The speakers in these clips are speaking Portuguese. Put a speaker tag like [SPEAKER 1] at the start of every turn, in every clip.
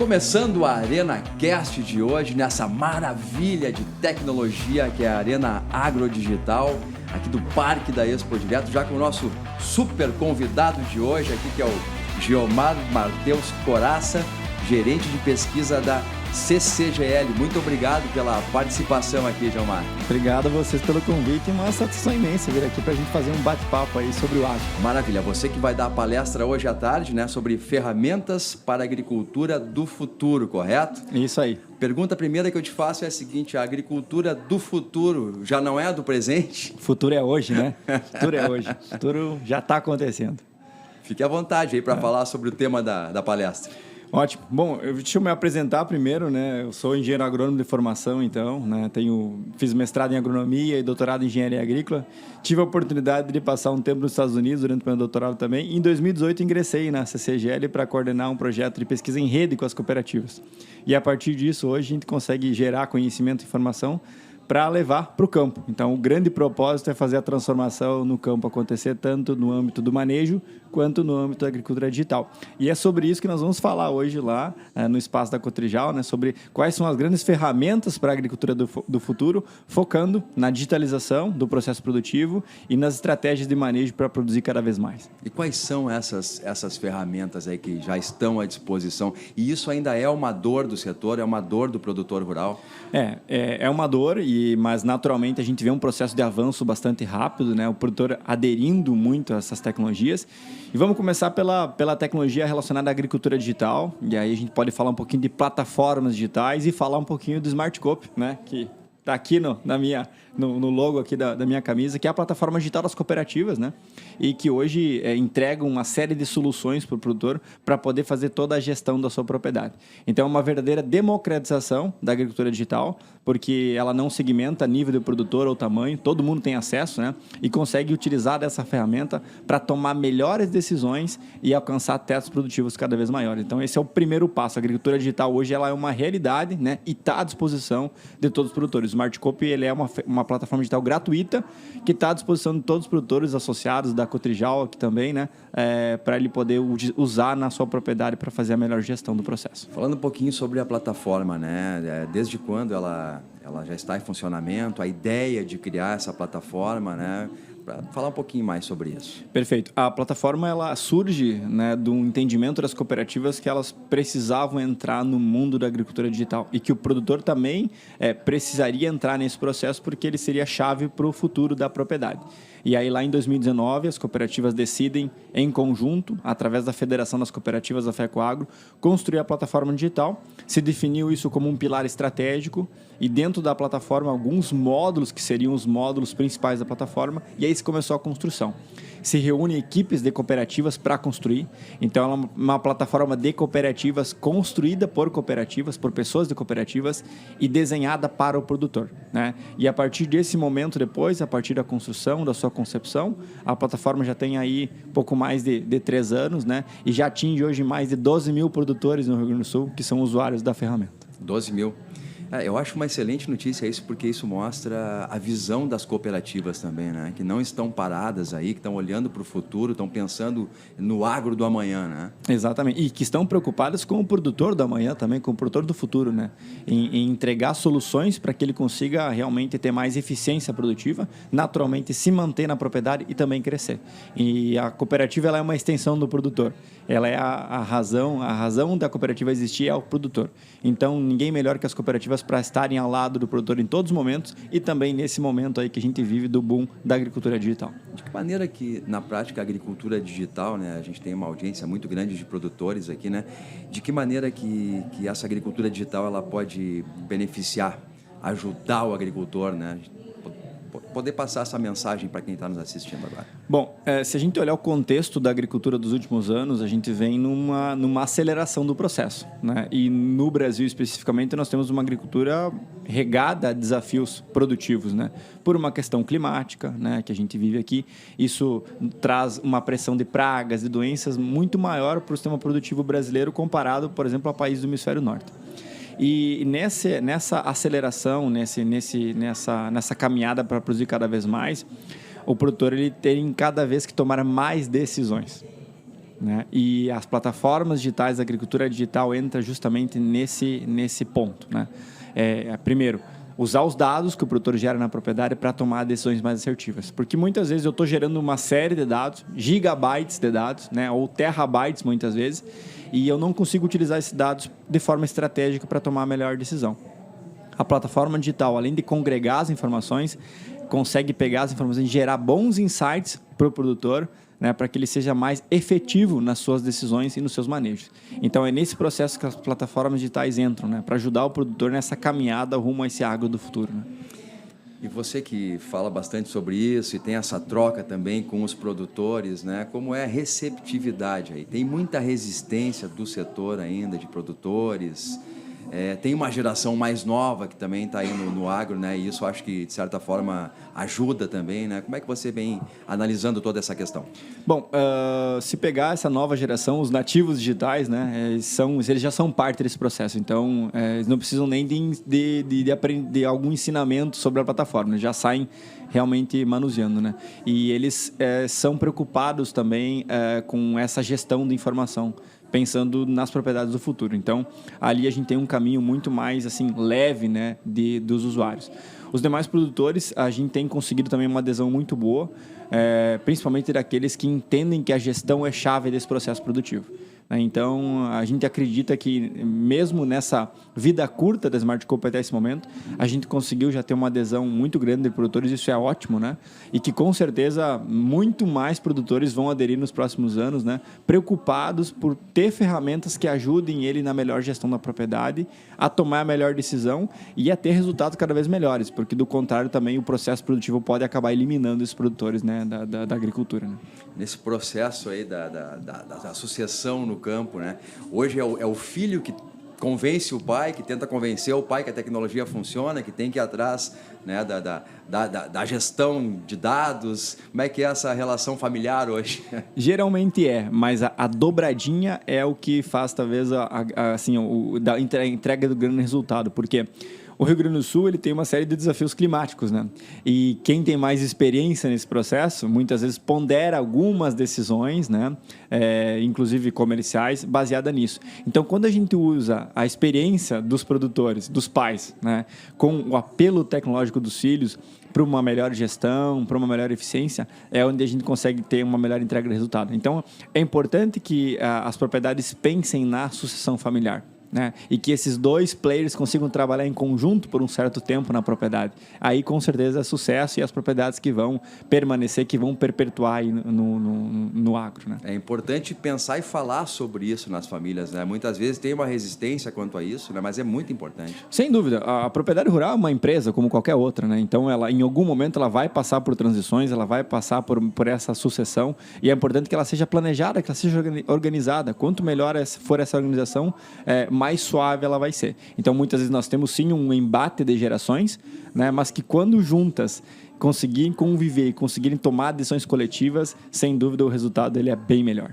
[SPEAKER 1] Começando a Arena Cast de hoje, nessa maravilha de tecnologia que é a Arena Agrodigital, aqui do Parque da Expo Direto, já com o nosso super convidado de hoje aqui, que é o Geomar Mateus Coraça, gerente de pesquisa da CCGL. Muito obrigado pela participação aqui, Geomar.
[SPEAKER 2] Obrigado a vocês pelo convite e uma satisfação imensa vir aqui para a gente fazer um bate-papo aí sobre o agro.
[SPEAKER 1] Maravilha, você que vai dar a palestra hoje à tarde, né, sobre ferramentas para a agricultura do futuro, correto?
[SPEAKER 2] Isso aí.
[SPEAKER 1] Pergunta primeira que eu te faço é a seguinte: a agricultura do futuro já não é a do presente?
[SPEAKER 2] O futuro é hoje, né? O futuro é hoje. O futuro já está acontecendo.
[SPEAKER 1] Fique à vontade aí para falar sobre o tema da palestra.
[SPEAKER 2] Ótimo. Bom, deixa eu me apresentar primeiro, né? Eu sou engenheiro agrônomo de formação, então, né? Fiz mestrado em agronomia e doutorado em engenharia agrícola. Tive a oportunidade de passar um tempo nos Estados Unidos durante o meu doutorado também. Em 2018, ingressei na CCGL para coordenar um projeto de pesquisa em rede com as cooperativas. E a partir disso, hoje, a gente consegue gerar conhecimento e informação para levar para o campo. Então, o grande propósito é fazer a transformação no campo acontecer tanto no âmbito do manejo quanto no âmbito da agricultura digital. E é sobre isso que nós vamos falar hoje lá no espaço da Cotrijal, né, sobre quais são as grandes ferramentas para a agricultura do futuro, focando na digitalização do processo produtivo e nas estratégias de manejo para produzir cada vez mais.
[SPEAKER 1] E quais são essas ferramentas aí que já estão à disposição? E isso ainda é uma dor do setor, é uma dor do produtor rural?
[SPEAKER 2] É uma dor, mas naturalmente a gente vê um processo de avanço bastante rápido, né? O produtor aderindo muito a essas tecnologias. E vamos começar pela tecnologia relacionada à agricultura digital. E aí a gente pode falar um pouquinho de plataformas digitais e falar um pouquinho do SmartCoop, né? Que está aqui no logo aqui da minha camisa, que é a plataforma digital das cooperativas, né? E que hoje entrega uma série de soluções para o produtor para poder fazer toda a gestão da sua propriedade. Então, é uma verdadeira democratização da agricultura digital, porque ela não segmenta nível de produtor ou tamanho, todo mundo tem acesso, né? E consegue utilizar dessa ferramenta para tomar melhores decisões e alcançar tetos produtivos cada vez maiores. Então, esse é o primeiro passo. A agricultura digital hoje ela é uma realidade, né? E está à disposição de todos os produtores. O SmartCoop ele é uma plataforma digital gratuita que está à disposição de todos os produtores associados da Cotrijal aqui também, né? Para ele poder usar na sua propriedade para fazer a melhor gestão do processo.
[SPEAKER 1] Falando um pouquinho sobre a plataforma, né? Desde quando ela já está em funcionamento, a ideia de criar essa plataforma, né? Para falar um pouquinho mais sobre isso.
[SPEAKER 2] Perfeito. A plataforma ela surge, né, do entendimento das cooperativas que elas precisavam entrar no mundo da agricultura digital e que o produtor também precisaria entrar nesse processo porque ele seria a chave para o futuro da propriedade. E aí, lá em 2019, as cooperativas decidem, em conjunto, através da Federação das Cooperativas da FECOAGRO, construir a plataforma digital. Se definiu isso como um pilar estratégico e dentro da plataforma, alguns módulos que seriam os módulos principais da plataforma, e aí se começou a construção. Se reúne equipes de cooperativas para construir. Então, ela é uma plataforma de cooperativas construída por cooperativas, por pessoas de cooperativas e desenhada para o produtor, né? E a partir desse momento depois, a partir da construção, da sua concepção, a plataforma já tem aí pouco mais de 3 anos, né? E já atinge hoje mais de 12 mil produtores no Rio Grande do Sul que são usuários da ferramenta.
[SPEAKER 1] 12 mil. Eu acho uma excelente notícia isso, porque isso mostra a visão das cooperativas também, né? Que não estão paradas aí, que estão olhando para o futuro, estão pensando no agro do amanhã, né?
[SPEAKER 2] Exatamente. E que estão preocupadas com o produtor do amanhã também, com o produtor do futuro, né? Em entregar soluções para que ele consiga realmente ter mais eficiência produtiva, naturalmente se manter na propriedade e também crescer. E a cooperativa ela é uma extensão do produtor. Ela é a razão da cooperativa existir é o produtor. Então, ninguém melhor que as cooperativas para estarem ao lado do produtor em todos os momentos e também nesse momento aí que a gente vive do boom da agricultura digital.
[SPEAKER 1] De que maneira que, na prática, a agricultura digital, né, a gente tem uma audiência muito grande de produtores aqui, né? De que maneira que essa agricultura digital ela pode beneficiar, ajudar o agricultor, né? Poder passar essa mensagem para quem está nos assistindo agora?
[SPEAKER 2] Bom, se a gente olhar o contexto da agricultura dos últimos anos, a gente vem numa aceleração do processo, né? E no Brasil, especificamente, nós temos uma agricultura regada a desafios produtivos, né? Por uma questão climática, né, que a gente vive aqui. Isso traz uma pressão de pragas e doenças muito maior para o sistema produtivo brasileiro comparado, por exemplo, a países do hemisfério norte. E nessa aceleração, nessa caminhada para produzir cada vez mais, o produtor ele tem cada vez que tomar mais decisões. né? E as plataformas digitais, a agricultura digital entra justamente nesse ponto, né? Primeiro, usar os dados que o produtor gera na propriedade para tomar decisões mais assertivas. Porque muitas vezes eu estou gerando uma série de dados, gigabytes de dados, né? Ou terabytes muitas vezes, e eu não consigo utilizar esses dados de forma estratégica para tomar a melhor decisão. A plataforma digital, além de congregar as informações, consegue pegar as informações e gerar bons insights para o produtor, né, para que ele seja mais efetivo nas suas decisões e nos seus manejos. Então, é nesse processo que as plataformas digitais entram, né, para ajudar o produtor nessa caminhada rumo a esse agro do futuro. Né?
[SPEAKER 1] E você que fala bastante sobre isso e tem essa troca também com os produtores, né, como é a receptividade aí? Tem muita resistência do setor ainda, de produtores. Tem uma geração mais nova que também está aí no agro, né? E isso acho que, de certa forma, ajuda também, né? Como é que você vem analisando toda essa questão? Bom,
[SPEAKER 2] se pegar essa nova geração, os nativos digitais, né? Eles já são parte desse processo. Então, eles não precisam nem de aprender algum ensinamento sobre a plataforma. Eles já saem realmente manuseando, né? E eles são preocupados também com essa gestão de informação, pensando nas propriedades do futuro. Então, ali a gente tem um caminho muito mais assim leve, né, dos usuários. Os demais produtores, a gente tem conseguido também uma adesão muito boa, principalmente daqueles que entendem que a gestão é chave desse processo produtivo. Então, a gente acredita que, mesmo nessa vida curta da Smart Coop até esse momento, a gente conseguiu já ter uma adesão muito grande de produtores, isso é ótimo, né? E que, com certeza, muito mais produtores vão aderir nos próximos anos, né? Preocupados por ter ferramentas que ajudem ele na melhor gestão da propriedade, a tomar a melhor decisão e a ter resultados cada vez melhores, porque, do contrário, também o processo produtivo pode acabar eliminando esses produtores, né, da agricultura. Né?
[SPEAKER 1] Nesse processo aí da sucessão no campo, né? Hoje é o filho que convence o pai, que tenta convencer o pai que a tecnologia funciona, que tem que ir atrás, né, da gestão de dados. Como é que é essa relação familiar hoje?
[SPEAKER 2] Geralmente mas a dobradinha é o que faz talvez assim, da entrega do grande resultado, porque o Rio Grande do Sul ele tem uma série de desafios climáticos, né? E quem tem mais experiência nesse processo, muitas vezes pondera algumas decisões, né? Inclusive comerciais, baseada nisso. Então, quando a gente usa a experiência dos produtores, dos pais, né? Com o apelo tecnológico dos filhos para uma melhor gestão, para uma melhor eficiência, é onde a gente consegue ter uma melhor entrega de resultado. Então, é importante que as propriedades pensem na sucessão familiar. Né? E que esses dois players consigam trabalhar em conjunto por um certo tempo na propriedade. Aí, com certeza, é sucesso e as propriedades que vão permanecer, que vão perpetuar aí no agro. Né?
[SPEAKER 1] É importante pensar e falar sobre isso nas famílias. Né? Muitas vezes tem uma resistência quanto a isso, né? Mas é muito importante.
[SPEAKER 2] Sem dúvida. A propriedade rural é uma empresa como qualquer outra. Né? Então, ela, em algum momento, ela vai passar por transições, ela vai passar por essa sucessão e é importante que ela seja planejada, que ela seja organizada. Quanto melhor for essa organização, mais suave ela vai ser. Então, muitas vezes nós temos sim um embate de gerações, né? Mas que quando juntas conseguirem conviver e conseguirem tomar decisões coletivas, sem dúvida o resultado ele é bem melhor.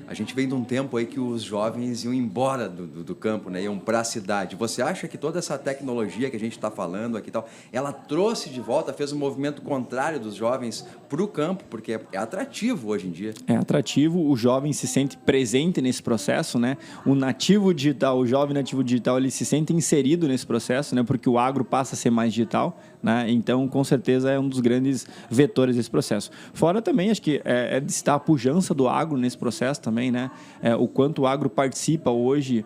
[SPEAKER 1] A gente vem de um tempo aí que os jovens iam embora do campo, né? Iam para a cidade. Você acha que toda essa tecnologia que a gente está falando aqui e tal, ela trouxe de volta, fez um movimento contrário dos jovens para o campo, porque é atrativo hoje em dia?
[SPEAKER 2] É atrativo, o jovem se sente presente nesse processo, né? O nativo digital, o jovem nativo digital, ele se sente inserido nesse processo, né? Porque o agro passa a ser mais digital, né? Então, com certeza, é um dos grandes vetores desse processo. Fora também, acho que é de citar a pujança do agro nesse processo também, né? O quanto o agro participa hoje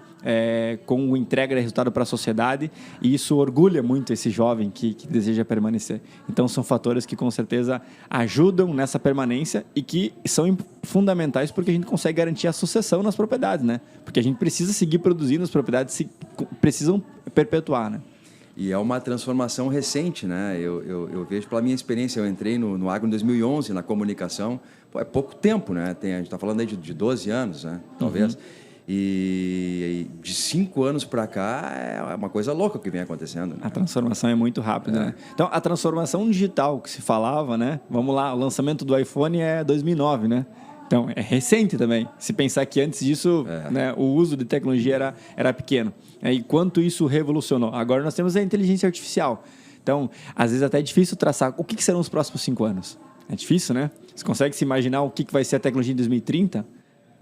[SPEAKER 2] com entrega de resultado para a sociedade, e isso orgulha muito esse jovem que deseja permanecer. Então, são fatores que, com certeza, ajudam nessa permanência e que são fundamentais porque a gente consegue garantir a sucessão nas propriedades, né? Porque a gente precisa seguir produzindo, as propriedades precisam perpetuar, né?
[SPEAKER 1] E é uma transformação recente, né? Eu vejo pela minha experiência, eu entrei no agro em 2011, na comunicação. Pô, é pouco tempo, né? A gente está falando aí de 12 anos, né? Talvez. Uhum. E de 5 anos para cá é uma coisa louca que vem acontecendo. Né?
[SPEAKER 2] A transformação é muito rápida, né? Então, a transformação digital que se falava, né? Vamos lá, o lançamento do iPhone é 2009, né? Então, é recente também. Se pensar que antes disso, né, o uso de tecnologia era pequeno. E quanto isso revolucionou. Agora nós temos a inteligência artificial. Então, às vezes até é difícil traçar o que serão os próximos 5 anos. É difícil, né? Você consegue se imaginar o que vai ser a tecnologia em 2030?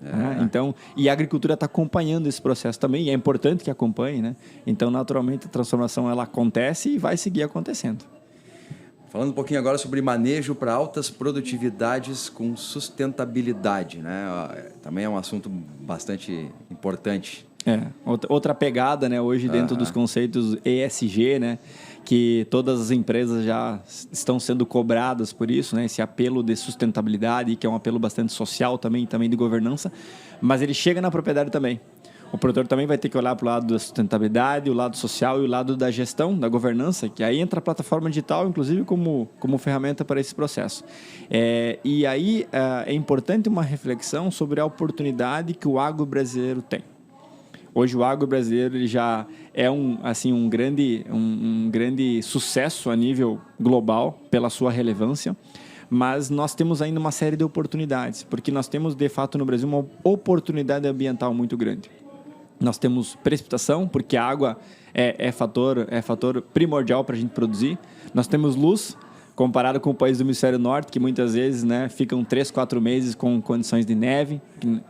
[SPEAKER 2] Né? Então, e a agricultura está acompanhando esse processo também, e é importante que acompanhe, né? Então, naturalmente, a transformação ela acontece e vai seguir acontecendo.
[SPEAKER 1] Falando um pouquinho agora sobre manejo para altas produtividades com sustentabilidade, né? Também é um assunto bastante importante.
[SPEAKER 2] Outra pegada, né, hoje dentro dos conceitos ESG, né, que todas as empresas já estão sendo cobradas por isso, né, esse apelo de sustentabilidade, que é um apelo bastante social também de governança, mas ele chega na propriedade também. O produtor também vai ter que olhar para o lado da sustentabilidade, o lado social e o lado da gestão, da governança, que aí entra a plataforma digital, inclusive, como ferramenta para esse processo. E aí é importante uma reflexão sobre a oportunidade que o agro brasileiro tem. Hoje o agro brasileiro ele já é um grande sucesso a nível global pela sua relevância, mas nós temos ainda uma série de oportunidades, porque nós temos, de fato, no Brasil, uma oportunidade ambiental muito grande. Nós temos precipitação, porque a água é fator primordial para a gente produzir. Nós temos luz, comparado com o país do hemisfério norte, que muitas vezes, né, ficam 3, 4 meses com condições de neve,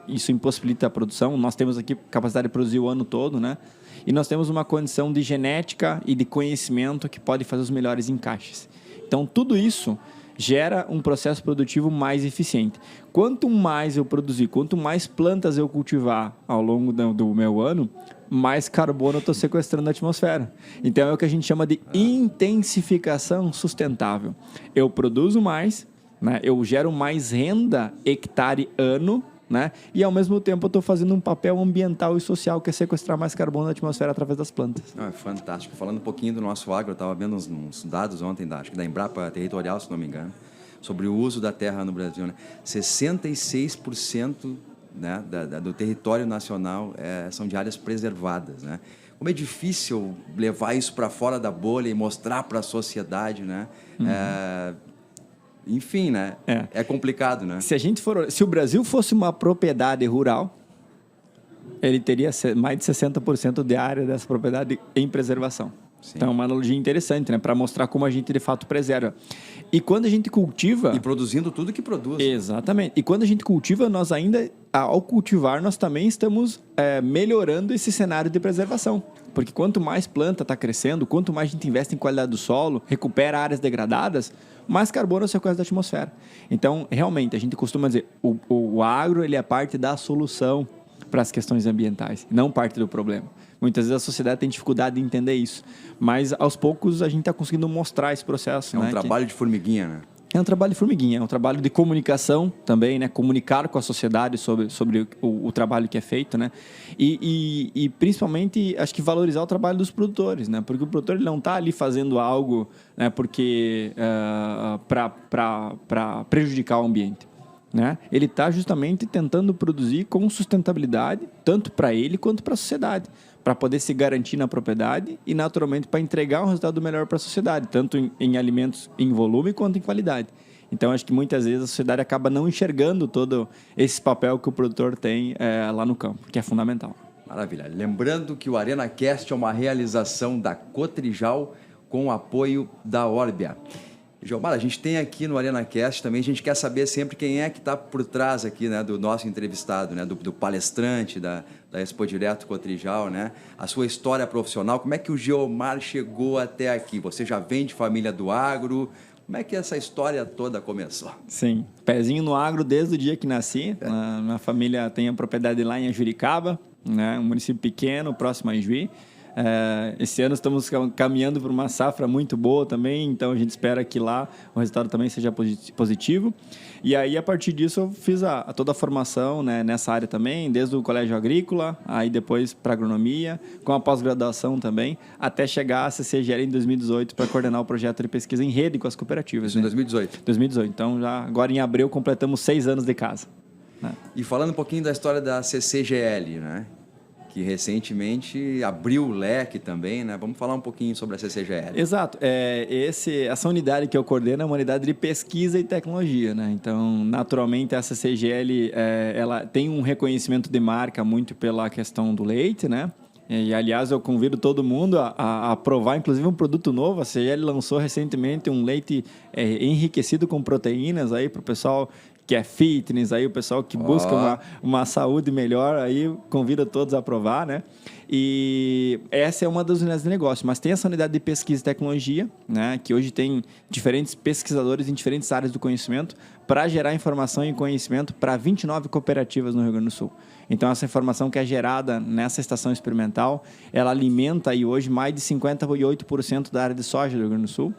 [SPEAKER 2] isso impossibilita a produção. Nós temos aqui capacidade de produzir o ano todo, né? E nós temos uma condição de genética e de conhecimento que pode fazer os melhores encaixes. Então, tudo isso gera um processo produtivo mais eficiente. Quanto mais eu produzir, quanto mais plantas eu cultivar ao longo do meu ano, mais carbono eu estou sequestrando da atmosfera. Então, é o que a gente chama de intensificação sustentável. Eu produzo mais, né? Eu gero mais renda hectare ano, né? E, ao mesmo tempo, eu estou fazendo um papel ambiental e social que é sequestrar mais carbono da atmosfera através das plantas.
[SPEAKER 1] É fantástico. Falando um pouquinho do nosso agro, eu estava vendo uns dados ontem, acho que da Embrapa Territorial, se não me engano, sobre o uso da terra no Brasil, né? 66%, né, do território nacional são de áreas preservadas, né? Como é difícil levar isso para fora da bolha e mostrar para a sociedade, né? Enfim, né? É complicado, né?
[SPEAKER 2] Se o Brasil fosse uma propriedade rural, ele teria mais de 60% de área dessa propriedade em preservação. Sim. Então, é uma analogia interessante, né? Para mostrar como a gente, de fato, preserva. E quando a gente cultiva...
[SPEAKER 1] E produzindo tudo que produz.
[SPEAKER 2] Exatamente. E quando a gente cultiva, nós ainda, ao cultivar, nós também estamos melhorando esse cenário de preservação. Porque quanto mais planta está crescendo, quanto mais a gente investe em qualidade do solo, recupera áreas degradadas, mais carbono sequestra da atmosfera. Então, realmente, a gente costuma dizer, o agro ele é parte da solução para as questões ambientais, não parte do problema. Muitas vezes a sociedade tem dificuldade de entender isso, mas aos poucos a gente está conseguindo mostrar esse processo.
[SPEAKER 1] É um trabalho de formiguinha, né?
[SPEAKER 2] É um trabalho de formiguinha, é um trabalho de comunicação também, né? Comunicar com a sociedade sobre o trabalho que é feito, né? E principalmente, acho que valorizar o trabalho dos produtores, né? Porque o produtor ele não está ali fazendo algo, né? Porque para prejudicar o ambiente, né? Ele está justamente tentando produzir com sustentabilidade, tanto para ele quanto para a sociedade, para poder se garantir na propriedade e, naturalmente, para entregar um resultado melhor para a sociedade, tanto em alimentos em volume quanto em qualidade. Então, acho que muitas vezes a sociedade acaba não enxergando todo esse papel que o produtor tem lá no campo, que é fundamental.
[SPEAKER 1] Maravilha. Lembrando que o ArenaCast é uma realização da Cotrijal com o apoio da Orbia. Gilmar, a gente tem aqui no ArenaCast também, a gente quer saber sempre quem é que está por trás aqui, né, do nosso entrevistado, né, do palestrante da Expo Direto Cotrijal, né, a sua história profissional, como é que o Gilmar chegou até aqui? Você já vem de família do agro, como é que essa história toda começou?
[SPEAKER 2] Sim, pezinho no agro desde o dia que nasci, minha família tem a propriedade lá em Anjuricaba, né, um município pequeno, próximo a Ijuí. Esse ano estamos caminhando para uma safra muito boa também, então a gente espera que lá o resultado também seja positivo. E aí, a partir disso, eu fiz toda a formação, né, nessa área também, desde o colégio agrícola, aí depois para agronomia, com a pós-graduação também, até chegar a CCGL em 2018 para coordenar o projeto de pesquisa em rede com as cooperativas.
[SPEAKER 1] Isso, né? Em 2018?
[SPEAKER 2] 2018. Então, já agora em abril, completamos 6 anos de casa. Né?
[SPEAKER 1] E falando um pouquinho da história da CCGL, né? Que recentemente abriu o leque também, né? Vamos falar um pouquinho sobre a CCGL.
[SPEAKER 2] Exato. Essa unidade que eu coordeno é uma unidade de pesquisa e tecnologia, né? Então, naturalmente, a CCGL ela tem um reconhecimento de marca muito pela questão do leite, né? E, aliás, eu convido todo mundo a provar, inclusive, um produto novo. A CCGL lançou recentemente um leite enriquecido com proteínas aí para o pessoal que é fitness, aí o pessoal que busca uma saúde melhor, aí convida todos a provar, né? E essa é uma das unidades de negócio, mas tem essa unidade de pesquisa e tecnologia, né? Que hoje tem diferentes pesquisadores em diferentes áreas do conhecimento para gerar informação e conhecimento para 29 cooperativas no Rio Grande do Sul. Então, essa informação que é gerada nessa estação experimental, ela alimenta aí hoje mais de 58% da área de soja do Rio Grande do Sul,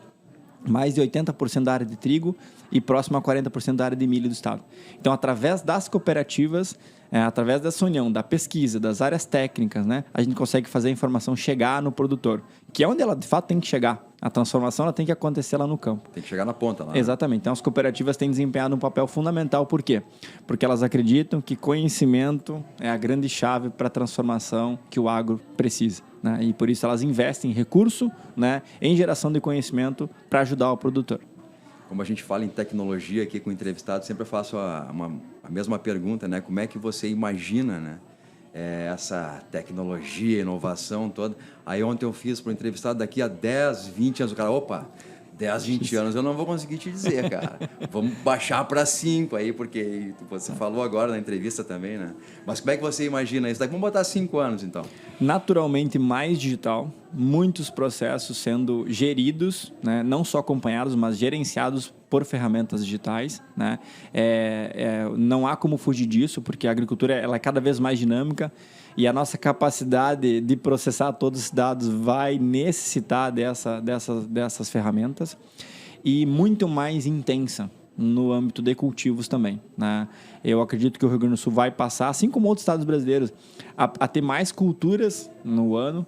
[SPEAKER 2] mais de 80% da área de trigo e próximo a 40% da área de milho do estado. Então, através das cooperativas, através dessa união da pesquisa, das áreas técnicas, né, a gente consegue fazer a informação chegar no produtor, que é onde ela de fato tem que chegar. A transformação ela tem que acontecer lá no campo.
[SPEAKER 1] Tem que chegar na ponta lá.
[SPEAKER 2] Exatamente. Então, as cooperativas têm desempenhado um papel fundamental. Por quê? Porque elas acreditam que conhecimento é a grande chave para a transformação que o agro precisa, né? E por isso elas investem em recurso, né, em geração de conhecimento para ajudar o produtor.
[SPEAKER 1] Como a gente fala em tecnologia aqui com o entrevistado, sempre eu faço a mesma pergunta, né? Como é que você imagina, né? Essa tecnologia, inovação toda. Aí ontem eu fiz para o entrevistado, daqui a 10, 20 anos, o cara, 10, 20 anos eu não vou conseguir te dizer, cara. Vamos baixar para 5 aí, porque você falou agora na entrevista também, né? Mas como é que você imagina isso? Vamos botar 5 anos, então. Naturalmente
[SPEAKER 2] mais digital, muitos processos sendo geridos, né? Não só acompanhados, mas gerenciados por ferramentas digitais, né? Não há como fugir disso, porque a agricultura ela é cada vez mais dinâmica e a nossa capacidade de processar todos esses dados vai necessitar dessas ferramentas e muito mais intensa no âmbito de cultivos também, né? Eu acredito que o Rio Grande do Sul vai passar, assim como outros estados brasileiros, a ter mais culturas no ano,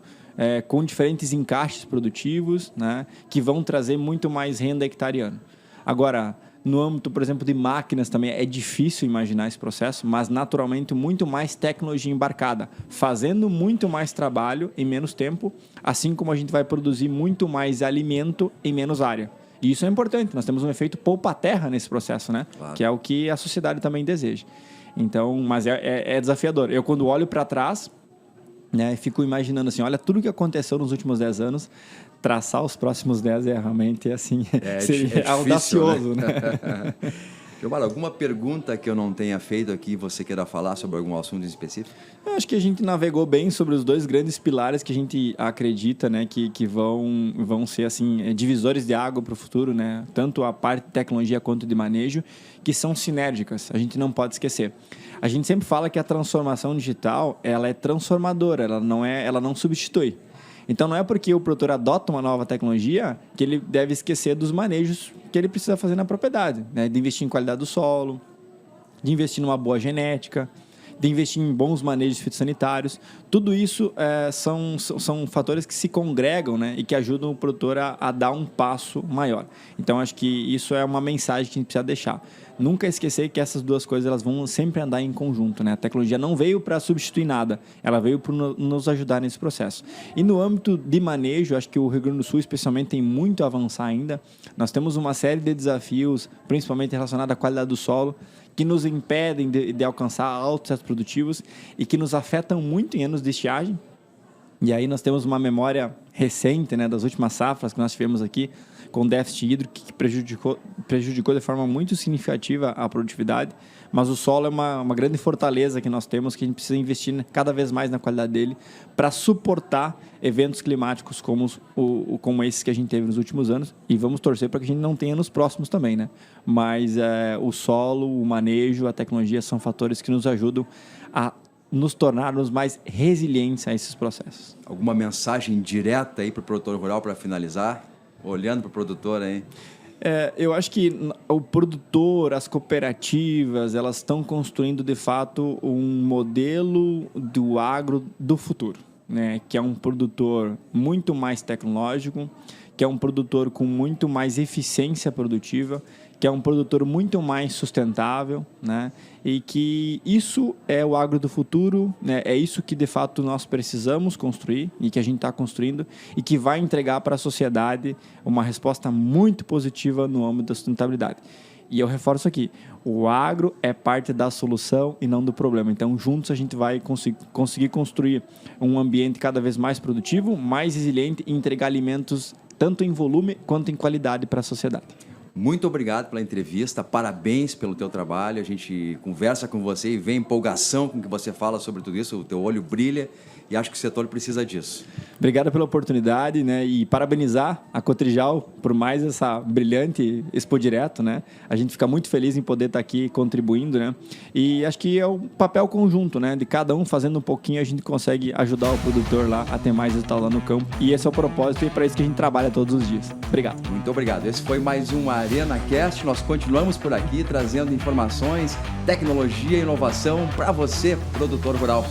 [SPEAKER 2] com diferentes encaixes produtivos, né? Que vão trazer muito mais renda hectareana. Agora, no âmbito, por exemplo, de máquinas também é difícil imaginar esse processo, mas naturalmente muito mais tecnologia embarcada, fazendo muito mais trabalho em menos tempo, assim como a gente vai produzir muito mais alimento em menos área. E isso é importante, nós temos um efeito poupa-terra nesse processo, né? Claro. Que é o que a sociedade também deseja. Então, mas é desafiador. Eu, quando olho para trás, né, fico imaginando assim, olha tudo que aconteceu nos últimos 10 anos, traçar os próximos 10 realmente assim, seria audacioso, né?
[SPEAKER 1] Gilmar, alguma pergunta que eu não tenha feito aqui e você queira falar sobre algum assunto em específico?
[SPEAKER 2] Eu acho que a gente navegou bem sobre os dois grandes pilares que a gente acredita, né, que vão ser assim, divisores de água para o futuro, né? Tanto a parte de tecnologia quanto de manejo, que são sinérgicas, a gente não pode esquecer. A gente sempre fala que a transformação digital ela é transformadora, ela não substitui. Então, não é porque o produtor adota uma nova tecnologia que ele deve esquecer dos manejos que ele precisa fazer na propriedade, né? De investir em qualidade do solo, de investir numa boa genética, de investir em bons manejos fitossanitários. Tudo isso são fatores que se congregam, né? E que ajudam o produtor a dar um passo maior. Então, acho que isso é uma mensagem que a gente precisa deixar. Nunca esquecer que essas duas coisas elas vão sempre andar em conjunto, né? A tecnologia não veio para substituir nada, ela veio para nos ajudar nesse processo. E no âmbito de manejo, acho que o Rio Grande do Sul especialmente tem muito a avançar ainda. Nós temos uma série de desafios, principalmente relacionados à qualidade do solo, que nos impedem de alcançar altos tetos produtivos e que nos afetam muito em anos de estiagem. E aí nós temos uma memória recente, né, das últimas safras que nós tivemos aqui, com déficit hídrico que prejudicou de forma muito significativa a produtividade, mas o solo é uma grande fortaleza que nós temos, que a gente precisa investir cada vez mais na qualidade dele para suportar eventos climáticos como esses que a gente teve nos últimos anos, e vamos torcer para que a gente não tenha nos próximos também, né? Mas o solo, o manejo, a tecnologia são fatores que nos ajudam a nos tornarmos mais resilientes a esses processos.
[SPEAKER 1] Alguma mensagem direta aí para o produtor rural para finalizar? Olhando para o produtor aí.
[SPEAKER 2] Eu acho que o produtor, as cooperativas, elas estão construindo de fato um modelo do agro do futuro, né? Que é um produtor muito mais tecnológico, que é um produtor com muito mais eficiência produtiva, que é um produtor muito mais sustentável, né? E que isso é o agro do futuro, né? É isso que de fato nós precisamos construir e que a gente está construindo e que vai entregar para a sociedade uma resposta muito positiva no âmbito da sustentabilidade. E eu reforço aqui, o agro é parte da solução e não do problema. Então, juntos a gente vai conseguir construir um ambiente cada vez mais produtivo, mais resiliente e entregar alimentos tanto em volume quanto em qualidade para a sociedade.
[SPEAKER 1] muito obrigado pela entrevista, parabéns pelo teu trabalho, a gente conversa com você e vê a empolgação com que você fala sobre tudo isso, o teu olho brilha e acho que o setor precisa disso.
[SPEAKER 2] Obrigado pela oportunidade, né? E parabenizar a Cotrijal por mais essa brilhante Expo Direto, né? A gente fica muito feliz em poder estar aqui contribuindo, né? E acho que é um papel conjunto, né? De cada um fazendo um pouquinho, a gente consegue ajudar o produtor lá a ter mais resultado lá no campo. E esse é o propósito e é para isso que a gente trabalha todos os dias. Obrigado.
[SPEAKER 1] Muito obrigado. Esse foi mais um ArenaCast. Nós continuamos por aqui trazendo informações, tecnologia e inovação para você, produtor rural.